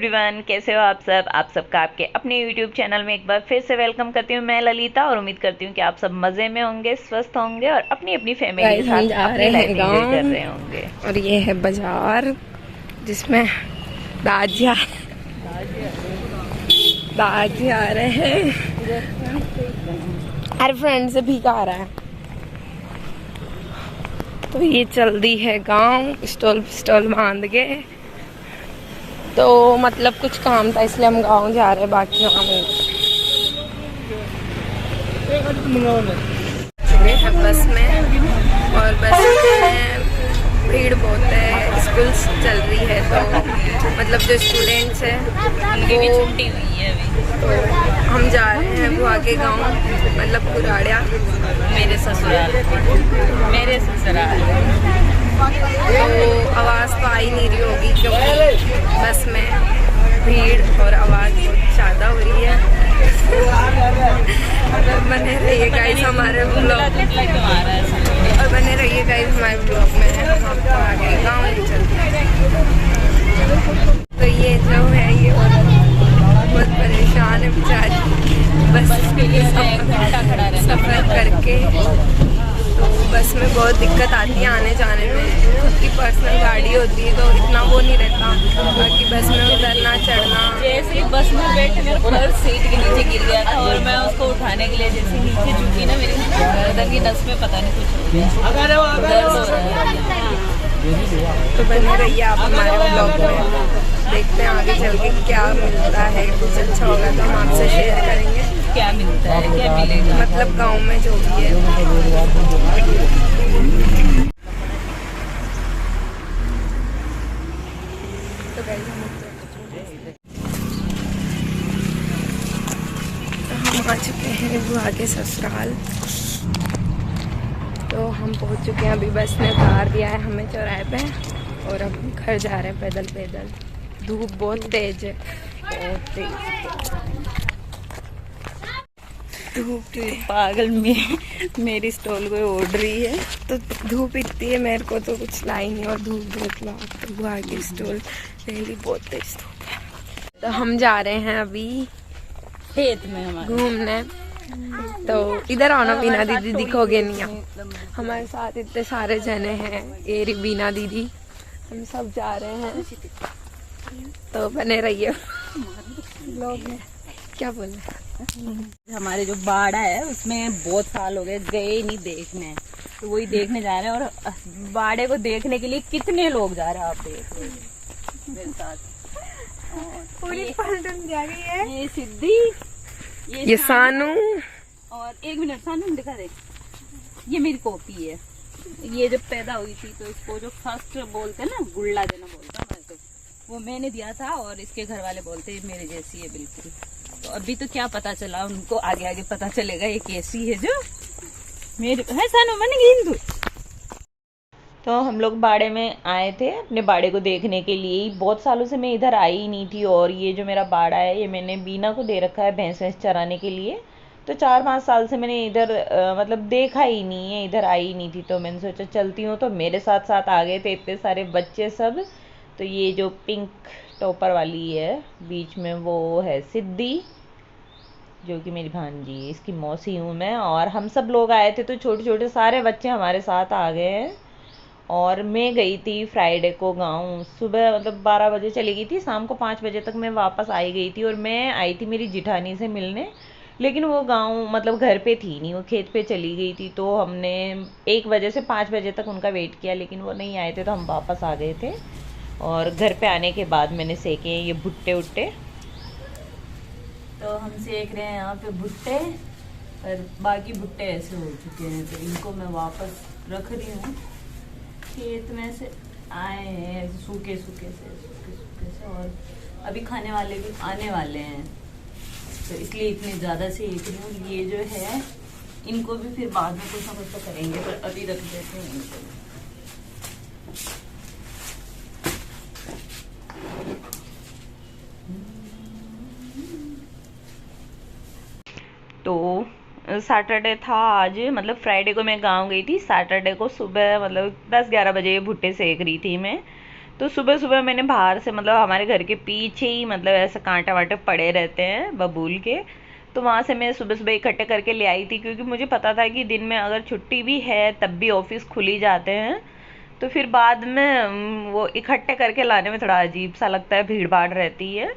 Everyone, कैसे हो आप सब। आप सबका आपके अपने यूट्यूब चैनल में एक बार फिर से वेलकम करती हूँ मैं ललिता। और उम्मीद करती हूँ कि आप सब मज़े में होंगे, स्वस्थ होंगे और अपनी अपनी फैमिली के गाइस हम साथ जा अपनी रहे लाइफ हैं एंजॉय कर गांव रहे होंगे। और ये है बाजार जिसमें दाजिया दाजी आ रहे हैं। हर फ्रेंड से भीगा आ रहा है तो ये चल दी है गांव स्टॉल स्टॉल बांध के। तो मतलब कुछ काम था इसलिए हम गांव जा रहे हैं, बाकी गाँव चुके हैं बस में। और बस में भीड़ बहुत है, स्कूल चल रही है तो मतलब जो स्टूडेंट्स हैं उनकी भी छुट्टी हुई है अभी। तो हम जा रहे हैं बुआ के गांव, मतलब कुराड़िया, मेरे ससुराल तो आवाज़ तो आ ही नहीं रही होगी क्योंकि बस में भीड़ और आवाज़ बहुत ज़्यादा हो रही है। बने रहिए गाइस हमारे ब्लॉग और बने रहिए गाइस हमारे ब्लॉग में। हम आपको आगे गाँव ले चलते हैं। तो ये जो है ये बहुत परेशान है बेचारी बस के लिए सफ़र करके। तो बस में बहुत दिक्कत आती है आने जाने में। खुद की पर्सनल गाड़ी होती है तो इतना वो नहीं रहता, बाकी बस में उतरना चढ़ना। जैसे ही बस में बैठे मेरा पर्स सीट के नीचे गिर गया था और मैं उसको उठाने के लिए जैसे नीचे झुकी ना, मेरी गर्दन की नस में पता नहीं कुछ हो गया। तो बने रहिए आप हमारे ब्लॉग में, देखते हैं आगे चल के क्या मिलता है। कुछ अच्छा होगा तो हम आपसे शेयर करेंगे। क्या मिलता है, क्या मिलेगा, मतलब गांव में जो भी है। तो हम आ चुके हैं बुआ के ससुराल। तो हम पहुंच चुके हैं, अभी बस ने उतार दिया है हमें चौराहे पे और अब हम घर जा रहे हैं पैदल पैदल। धूप बहुत तेज है, बहुत तेज धूप। पागल में मेरी स्टॉल को ओढ़ रही है। तो धूप इतनी है, मेरे को तो कुछ ला ही नहीं और धूप बहुत ला। तो बुआ की स्टॉल पहली बहुत तेज धूप है। तो हम जा रहे हैं अभी खेत में हमारे घूमने। तो इधर आओ ना बीना दीदी, दिखोगे नहीं आप। हमारे साथ इतने सारे जने हैं, ये रही बीना दीदी, हम सब जा रहे हैं। तो बने रहिए लोग में। क्या बोले, हमारे जो बाड़ा है उसमें बहुत साल हो गए गए नहीं देखने, तो वही देखने जा रहे हैं। और बाड़े को देखने के लिए कितने लोग जा रहे हैं आप देख रहे हैं मेरे साथ। पूरी पलटन जा रही है। ये सिद्धि, ये सानू और एक मिनट सानू दिखा दे। ये मेरी कॉपी है। ये जब पैदा हुई थी तो इसको जो फर्स्ट बोलते हैं ना, गुल्ला देना बोलता है तो वो मैंने दिया था। और इसके घर वाले बोलते हैं मेरे जैसी है बिल्कुल। तो अभी तो क्या पता चला, उनको आगे आगे पता चलेगा ये कैसी है जो मेरे है। सानू मैंने हिंदू। तो हम लोग बाड़े में आए थे अपने बाड़े को देखने के लिए। बहुत सालों से मैं इधर आई ही नहीं थी। और ये जो मेरा बाड़ा है ये मैंने बीना को दे रखा है भैंस वैंस चराने के लिए। तो 4-5 साल से मैंने इधर मतलब देखा ही नहीं है, इधर आई ही नहीं थी। तो मैंने सोचा चलती हूँ, तो मेरे साथ साथ आ गए थे इतने सारे बच्चे सब। तो ये जो पिंक टॉपर वाली है बीच में वो है सिद्धि, जो कि मेरी भांजी है, इसकी मौसी हूँ मैं। और हम सब लोग आए थे तो छोटे छोटे सारे बच्चे हमारे साथ आ गए हैं। और मैं गई थी फ्राइडे को गांव, सुबह मतलब 12 बजे चली गई थी, शाम को 5 बजे तक मैं वापस आई गई थी। और मैं आई थी मेरी जिठानी से मिलने, लेकिन वो गांव मतलब घर पे थी नहीं, वो खेत पे चली गई थी। तो हमने 1 बजे से 5 बजे तक उनका वेट किया, लेकिन वो नहीं आए थे तो हम वापस आ गए थे। और घर पे आने के बाद मैंने सेके ये भुट्टे उट्टे। तो हम सेक रहे हैं यहाँ पे भुट्टे, और बाकी भुट्टे ऐसे हो चुके हैं तो इनको मैं वापस रख रही हूँ। खेत में से आए हैं सूखे सूखे से, और अभी खाने वाले भी आने वाले हैं तो इसलिए इतने ज़्यादा सेक रही हूँ। ये जो है इनको भी फिर बाद में कुछ ना कुछ तो करेंगे, पर अभी रख देते हैं इनको। तो सैटरडे था आज, मतलब फ्राइडे को मैं गांव गई थी। सैटरडे को सुबह मतलब 10-11 बजे भुट्टे सेक रही थी मैं। तो सुबह सुबह मैंने बाहर से, मतलब हमारे घर के पीछे ही, मतलब ऐसे कांटे वाटे पड़े रहते हैं बबूल के, तो वहाँ से मैं सुबह सुबह इकट्ठे करके ले आई थी, क्योंकि मुझे पता था कि दिन में अगर छुट्टी भी है तब भी ऑफिस खुल ही जाते हैं, तो फिर बाद में वो इकट्ठे करके लाने में थोड़ा अजीब सा लगता है, भीड़ भाड़ रहती है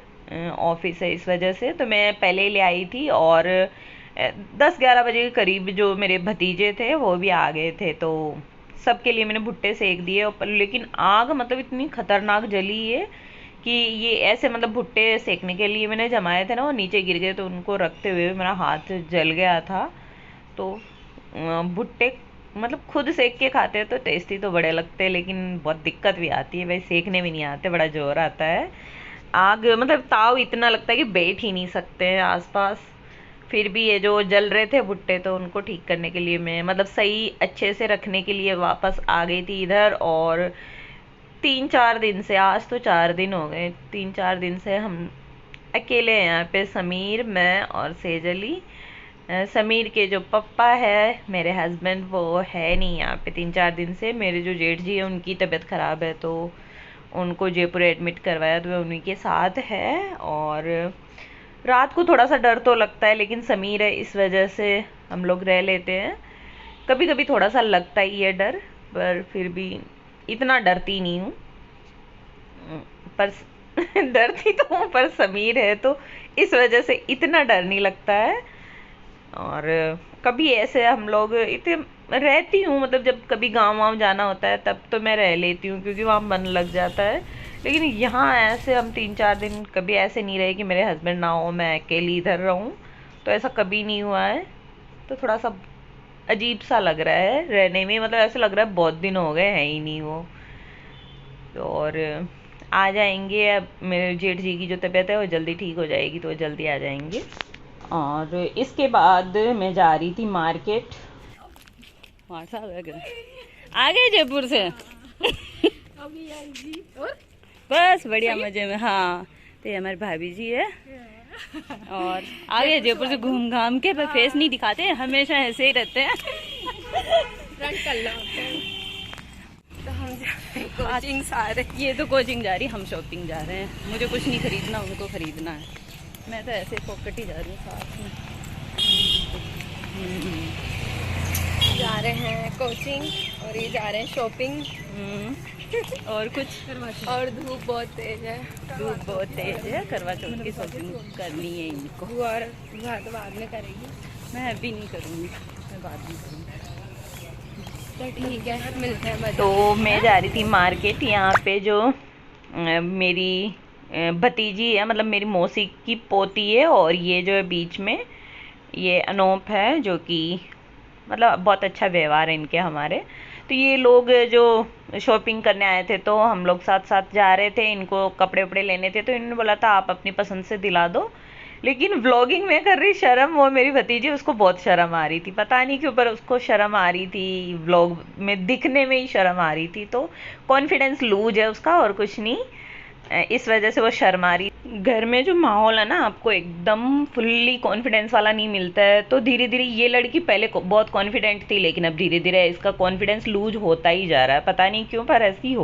ऑफिस है, इस वजह से तो मैं पहले ही ले आई थी। और 10-11 बजे के करीब जो मेरे भतीजे थे वो भी आ गए थे, तो सबके लिए मैंने भुट्टे सेक दिए ऊपर। लेकिन आग मतलब इतनी खतरनाक जली है कि ये ऐसे, मतलब भुट्टे सेकने के लिए मैंने जमाए थे ना, वो नीचे गिर गए, तो उनको रखते हुए मेरा हाथ जल गया था। तो भुट्टे मतलब खुद सेक के खाते हैं तो टेस्टी तो बड़े लगते हैं, लेकिन बहुत दिक्कत भी आती है भाई, सेकने भी नहीं आते, बड़ा जोर आता है। आग मतलब ताव इतना लगता है कि बैठ ही नहीं सकते हैं आसपास। फिर भी ये जो जल रहे थे भुट्टे, तो उनको ठीक करने के लिए मैं, मतलब सही अच्छे से रखने के लिए वापस आ गई थी इधर। और 3-4 दिन से, आज तो 4 दिन हो गए, 3-4 दिन से हम अकेले हैं यहाँ पे, समीर, मैं और सेजली। समीर के जो पापा है मेरे हस्बैंड, वो है नहीं यहाँ पे 3-4 दिन से। मेरे जो जेठ जी है उनकी तबीयत ख़राब है, तो उनको जयपुर एडमिट करवाया, तो मैं उन्हीं के साथ है। और रात को थोड़ा सा डर तो लगता है, लेकिन समीर है इस वजह से हम लोग रह लेते हैं। कभी कभी थोड़ा सा लगता ही है डर, पर फिर भी इतना डरती नहीं हूँ, पर डरती तो हूँ, पर समीर है तो इस वजह से इतना डर नहीं लगता है। और कभी ऐसे हम लोग इतने रहती हूँ, मतलब जब कभी गाँव वाँव जाना होता है तब तो मैं रह लेती हूँ, क्योंकि वहाँ मन लग जाता है। लेकिन यहाँ ऐसे हम 3-4 दिन कभी ऐसे नहीं रहे कि मेरे हस्बैंड ना हो, मैं अकेली इधर रहूँ, तो ऐसा कभी नहीं हुआ है। तो थोड़ा सा अजीब सा लग रहा है रहने में, मतलब ऐसा लग रहा है बहुत दिन हो गए हैं ही नहीं वो। तो और आ जाएंगे, अब मेरे जेठ जी की जो तबीयत है वो जल्दी ठीक हो जाएगी, तो वो जल्दी आ जाएंगे। और इसके बाद मैं जा रही थी मार्केट। आ गए जयपुर से अभी आएगी और बस बढ़िया मजे में। हाँ, तो ये हमारी भाभी जी है, और आ गए जयपुर से घूम घाम के, पर फेस नहीं दिखाते, हमेशा ऐसे ही रहते हैं। फ्रंट कर लो। तो हम कोचिंग सारे, ये तो कोचिंग जा रही, हम शॉपिंग जा रहे हैं। मुझे कुछ नहीं खरीदना, उनको खरीदना है, मैं तो ऐसे पॉकेट ही जा रही हूँ साथ में। जा रहे हैं कोचिंग और ये जा रहे हैं शॉपिंग। और कुछ, और धूप बहुत तेज है, धूप बहुत तेज है, करवा चौथ की शॉपिंग करनी है इनको। और तो बाद में करेगी, मैं अभी नहीं करूँगी, मैं बाद में करूँगी। तो ठीक है, मिलते हैं। तो मैं जा रही थी मार्केट। यहाँ पे जो मेरी भतीजी है, मतलब मेरी मौसी की पोती है, और ये जो है बीच में ये अनोप है, जो कि मतलब बहुत अच्छा व्यवहार है इनके हमारे। तो ये लोग जो शॉपिंग करने आए थे, तो हम लोग साथ साथ जा रहे थे, इनको कपड़े वपड़े लेने थे, तो इन्होंने बोला था आप अपनी पसंद से दिला दो। लेकिन व्लॉगिंग में कर रही शर्म, वो मेरी भतीजी, उसको बहुत शर्म आ रही थी, पता नहीं क्यों, पर उसको शर्म आ रही थी, व्लॉग में दिखने में ही शर्म आ रही थी। तो कॉन्फिडेंस लूज है उसका, और कुछ नहीं, इस वजह से वो शर्मा रही। घर में जो माहौल है ना, आपको एकदम फुल्ली कॉन्फिडेंस वाला नहीं मिलता है। तो धीरे धीरे ये लड़की पहले बहुत कॉन्फिडेंट थी, लेकिन अब धीरे धीरे इसका कॉन्फिडेंस लूज होता ही जा रहा है, पता नहीं क्यों, पर ऐसी हो